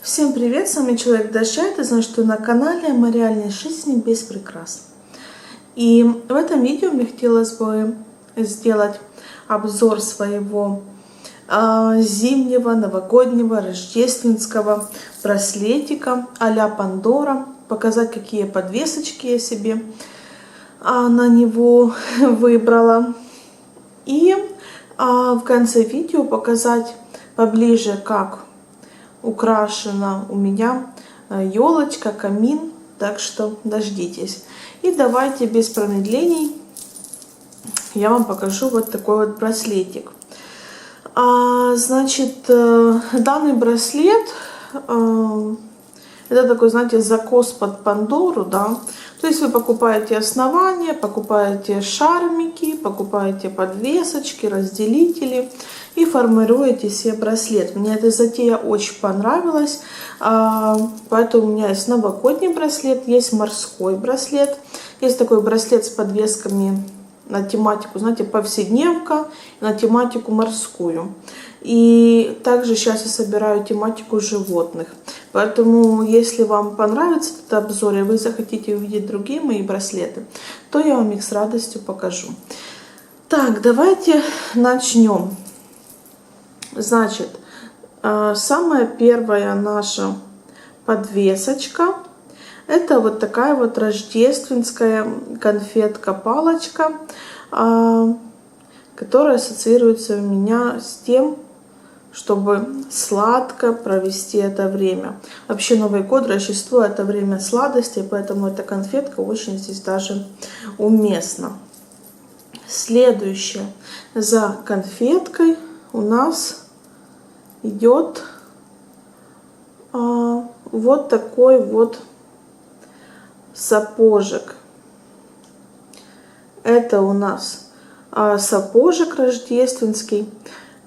Всем привет, с вами Человек Дождя, это значит, что на канале о реальной жизни без прикрас. И в этом видео мне хотелось бы сделать обзор своего зимнего, новогоднего, рождественского браслетика а-ля Пандора, показать, какие подвесочки я себе на него выбрала. И в конце видео показать поближе, как украшена у меня елочка, камин, так что дождитесь. И давайте без промедлений я вам покажу вот такой вот браслетик. Значит, данный браслет это такой, знаете, закос под Пандору, да. То есть вы покупаете основание, покупаете шармики, покупаете подвесочки, разделители и формируете себе браслет. Мне эта затея очень понравилась, поэтому у меня есть новогодний браслет, есть морской браслет, есть такой браслет с подвесками на тематику, знаете, повседневка, на тематику морскую. И также сейчас я собираю тематику животных. Поэтому, если вам понравится этот обзор, и вы захотите увидеть другие мои браслеты, то я вам их с радостью покажу. Так, давайте начнем. Значит, самая первая наша подвесочка — это вот такая вот рождественская конфетка-палочка, которая ассоциируется у меня с тем, чтобы сладко провести это время. Вообще Новый год, Рождество — это время сладости, поэтому эта конфетка очень здесь даже уместна. Следующее. За конфеткой у нас идет вот такой вот сапожек. Это у нас сапожек рождественский,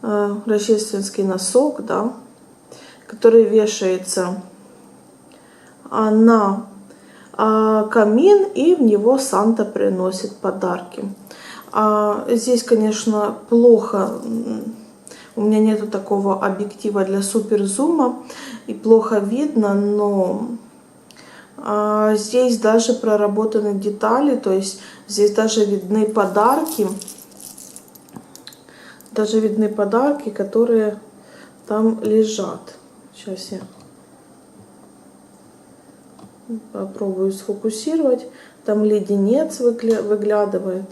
рождественский носок, да, который вешается на камин, и в него Санта приносит подарки. Здесь, конечно, плохо, у меня нету такого объектива для суперзума, и плохо видно, но здесь даже проработаны детали, то есть здесь даже видны подарки, которые там лежат. Сейчас я попробую сфокусировать. Там леденец выглядывает.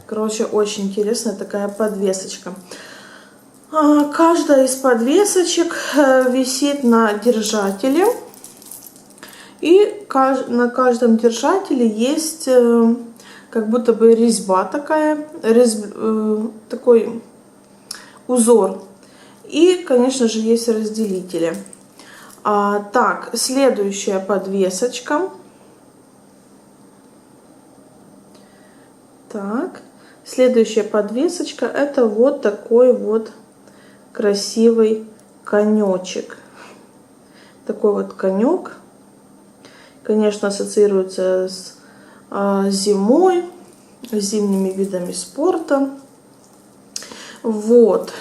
Короче, очень интересная такая подвесочка. Каждая из подвесочек висит на держателе. И на каждом держателе есть как будто бы резьба такая, такой узор. И, конечно же, есть разделители. Так, следующая подвесочка. Так, следующая подвесочка — это вот такой вот красивый конечек. Такой вот конек. Конечно, ассоциируется с зимой, с зимними видами спорта. Вот.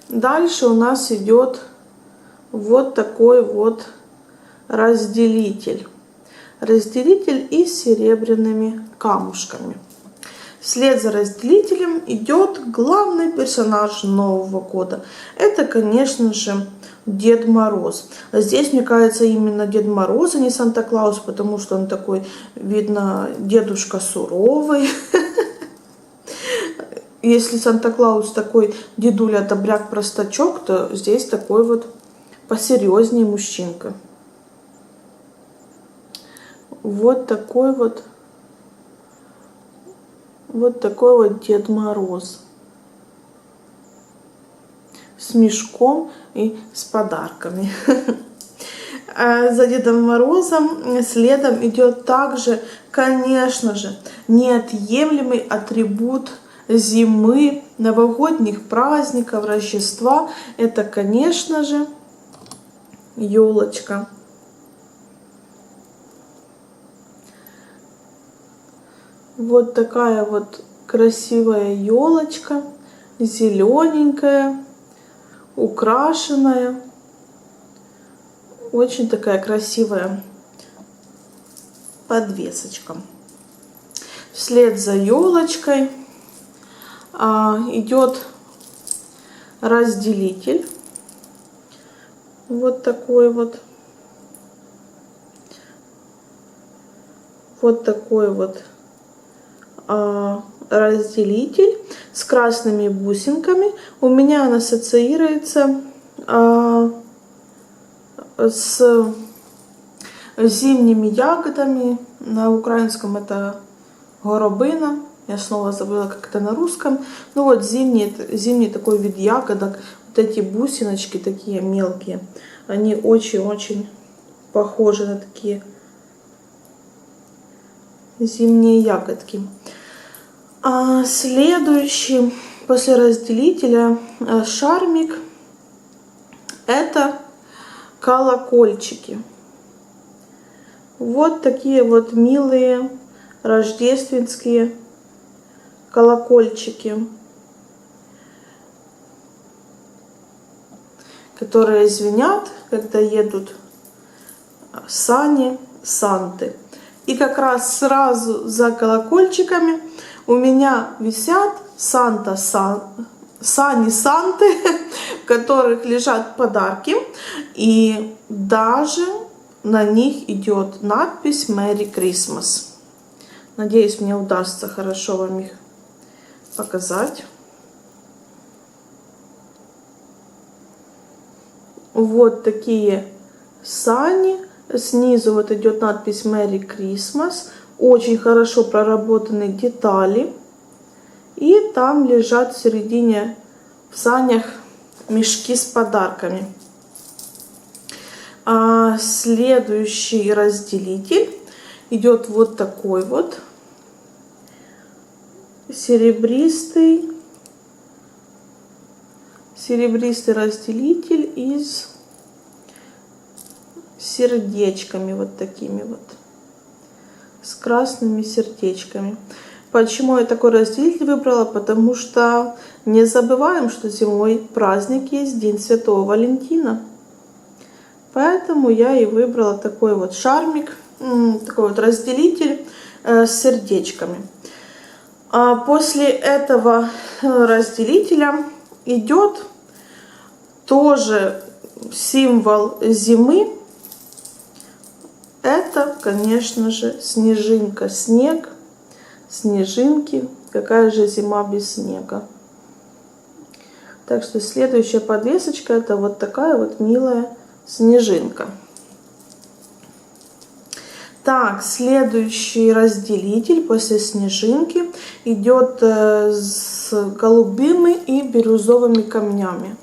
Дальше у нас идет вот такой вот разделитель. Разделитель и с серебряными камушками. Вслед за разделителем идет главный персонаж Нового года. Это, конечно же, Дед Мороз. Здесь, мне кажется, именно Дед Мороз, а не Санта-Клаус, потому что он такой, видно, дедушка суровый. Если Санта-Клаус такой дедуля, добряк, простачок, то здесь такой вот посерьезнее мужчинка. Вот такой вот Дед Мороз. С мешком и с подарками. За Дедом Морозом следом идет также, конечно же, неотъемлемый атрибут зимы, новогодних праздников, Рождества. Это, конечно же, елочка. Вот такая вот красивая елочка, зелененькая, украшенная. Очень такая красивая подвесочка. Вслед за елочкой идет разделитель. Вот такой вот. Вот такой вот разделитель с красными бусинками. У меня он ассоциируется с зимними ягодами. На украинском это горобина. Я снова забыла, как это на русском. Ну вот зимний такой вид ягодок. Вот эти бусиночки такие мелкие. Они очень-очень похожи на такие зимние ягодки. А следующий после разделителя шармик — это колокольчики. Вот такие вот милые рождественские колокольчики, которые звенят, когда едут сани Санты. И как раз сразу за колокольчиками у меня висят сани Санты, в которых лежат подарки. И даже на них идет надпись Merry Christmas. Надеюсь, мне удастся хорошо вам их показать. Вот такие сани. Снизу вот идет надпись Merry Christmas. Очень хорошо проработаны детали. И там лежат в середине в санях мешки с подарками. А следующий разделитель идет вот такой вот серебристый разделитель из сердечками, вот такими вот, с красными сердечками. Почему я такой разделитель выбрала? Потому что не забываем, что зимой праздник есть, День Святого Валентина. Поэтому я и выбрала такой вот шармик, такой вот разделитель с сердечками. А после этого разделителя идет тоже символ зимы. Это, конечно же, снежинка. Снег, снежинки. Какая же зима без снега. Так что следующая подвесочка — это вот такая вот милая снежинка. Так, следующий разделитель после снежинки идет с голубыми и бирюзовыми камнями.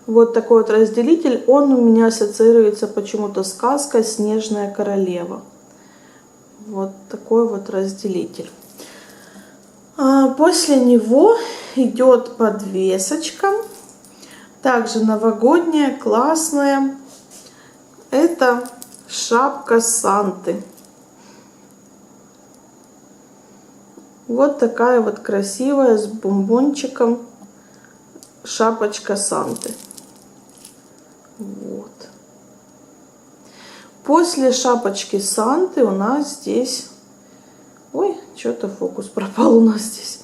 Вот такой вот разделитель. Он у меня ассоциируется почему-то сказка «Снежная королева». Вот такой вот разделитель. После него идет подвесочка. Также новогодняя, классная. Это шапка Санты. Вот такая вот красивая с бомбончиком шапочка Санты. Вот. После шапочки Санты у нас здесь... Ой, что-то фокус пропал у нас здесь.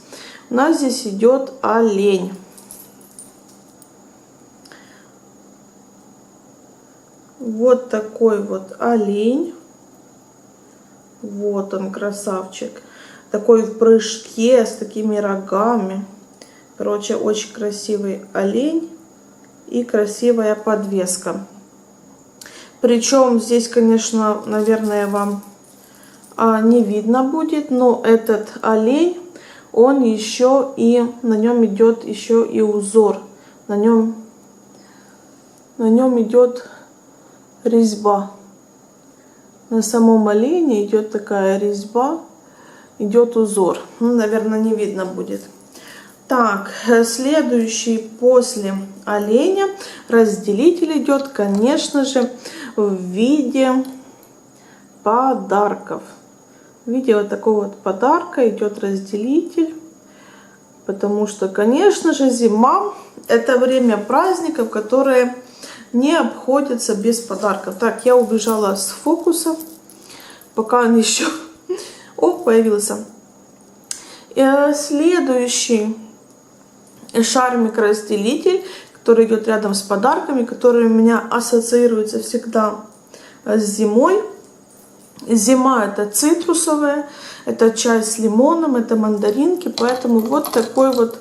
У нас здесь идет олень. Вот такой вот олень. Вот он, красавчик. Такой в прыжке, с такими рогами. Короче, очень красивый олень и красивая подвеска. Причем здесь, конечно, наверное, вам не видно будет, но этот олень, он еще и, на нем идет еще и узор. На нем идет резьба. На самом олене идет такая резьба, идет узор. Ну, наверное, не видно будет. Так, следующий после оленя разделитель идет, конечно же, в виде подарков. в виде вот такого вот подарка идет разделитель. Потому что, конечно же, зима — это время праздников, которые не обходятся без подарков. Так, я убежала с фокуса, пока он еще... О, появился. Следующий шармик-разделитель, который идет рядом с подарками, который у меня ассоциируется всегда с зимой. Зима — это цитрусовая, это чай с лимоном, это мандаринки, поэтому вот такой вот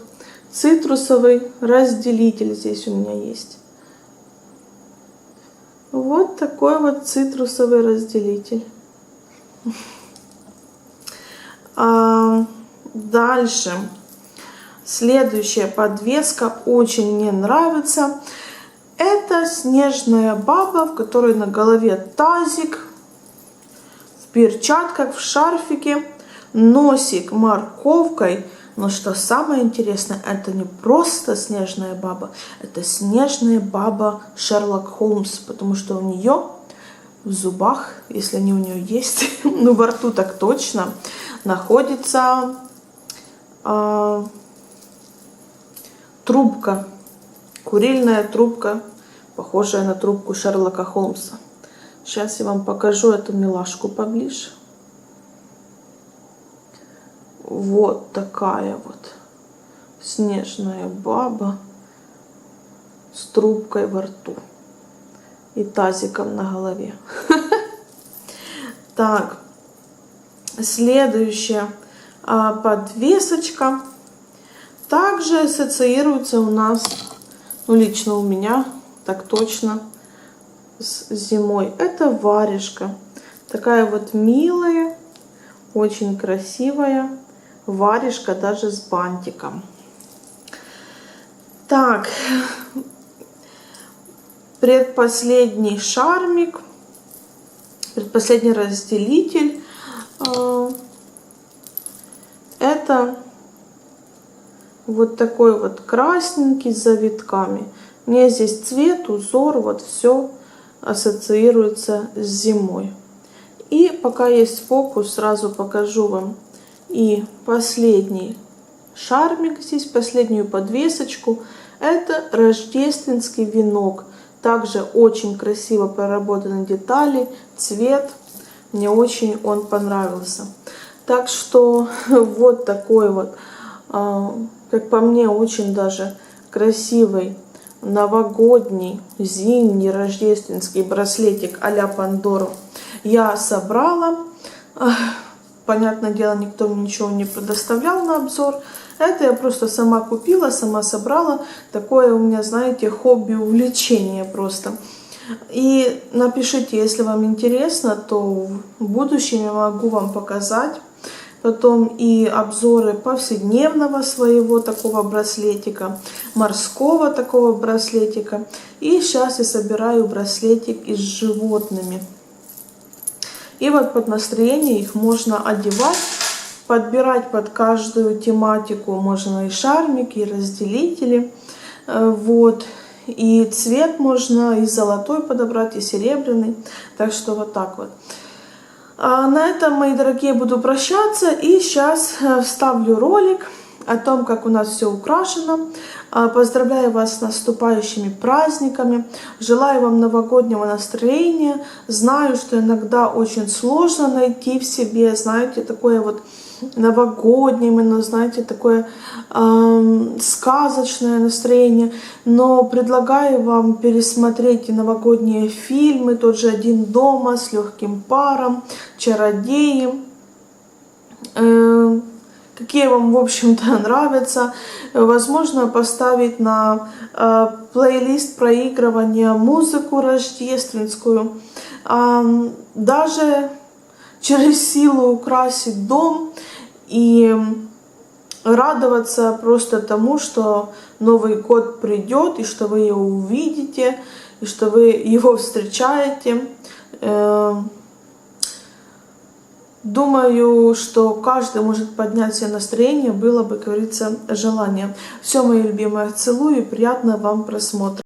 цитрусовый разделитель здесь у меня есть. Вот такой вот цитрусовый разделитель. Дальше. Следующая подвеска очень мне нравится. Это снежная баба, в которой на голове тазик, в перчатках, в шарфике, носик морковкой. Но что самое интересное, это не просто снежная баба, это снежная баба Шерлок Холмс, потому что у нее в зубах, если они у нее есть, ну во рту так точно, находится трубка, курильная трубка, похожая на трубку Шерлока Холмса. Сейчас я вам покажу эту милашку поближе. Вот такая вот снежная баба с трубкой во рту и тазиком на голове. Так, следующая подвесочка также ассоциируется у нас, ну лично у меня, так точно, с зимой. Это варежка. Такая вот милая, очень красивая варежка, даже с бантиком. Так, предпоследний шармик, предпоследний разделитель. Это вот такой вот красненький с завитками. Мне здесь цвет, узор, вот все ассоциируется с зимой. И пока есть фокус, сразу покажу вам и последний шармик здесь, последнюю подвесочку. Это рождественский венок. Также очень красиво проработаны детали, цвет. Мне очень он понравился. Так что вот такой вот, как по мне, очень даже красивый новогодний, зимний, рождественский браслетик а-ля Пандору я собрала. Понятное дело, никто мне ничего не предоставлял на обзор. Это я просто сама купила, сама собрала. Такое у меня, знаете, хобби, увлечение просто. И напишите, если вам интересно, то в будущем я могу вам показать потом и обзоры повседневного своего такого браслетика, морского такого браслетика. И сейчас я собираю браслетик и с животными. И вот под настроение их можно одевать, подбирать под каждую тематику. Можно и шармики, и разделители. Вот. И цвет можно и золотой подобрать, и серебряный. Так что вот так вот. А на этом, мои дорогие, буду прощаться. И сейчас вставлю ролик о том, как у нас все украшено. Поздравляю вас с наступающими праздниками. Желаю вам новогоднего настроения. Знаю, что иногда очень сложно найти в себе, знаете, такое вот новогоднее, именно, знаете, такое сказочное настроение. Но предлагаю вам пересмотреть и новогодние фильмы. Тот же «Один дома», «С легким паром», «Чародеи». Какие вам, в общем-то, нравятся. Возможно, поставить на плейлист проигрывания музыку рождественскую. Даже через силу украсить дом и радоваться просто тому, что Новый год придет, и что вы его увидите, и что вы его встречаете. Думаю, что каждый может поднять себе настроение, было бы, как говорится, желание. Все, мои любимые, целую и приятного вам просмотра.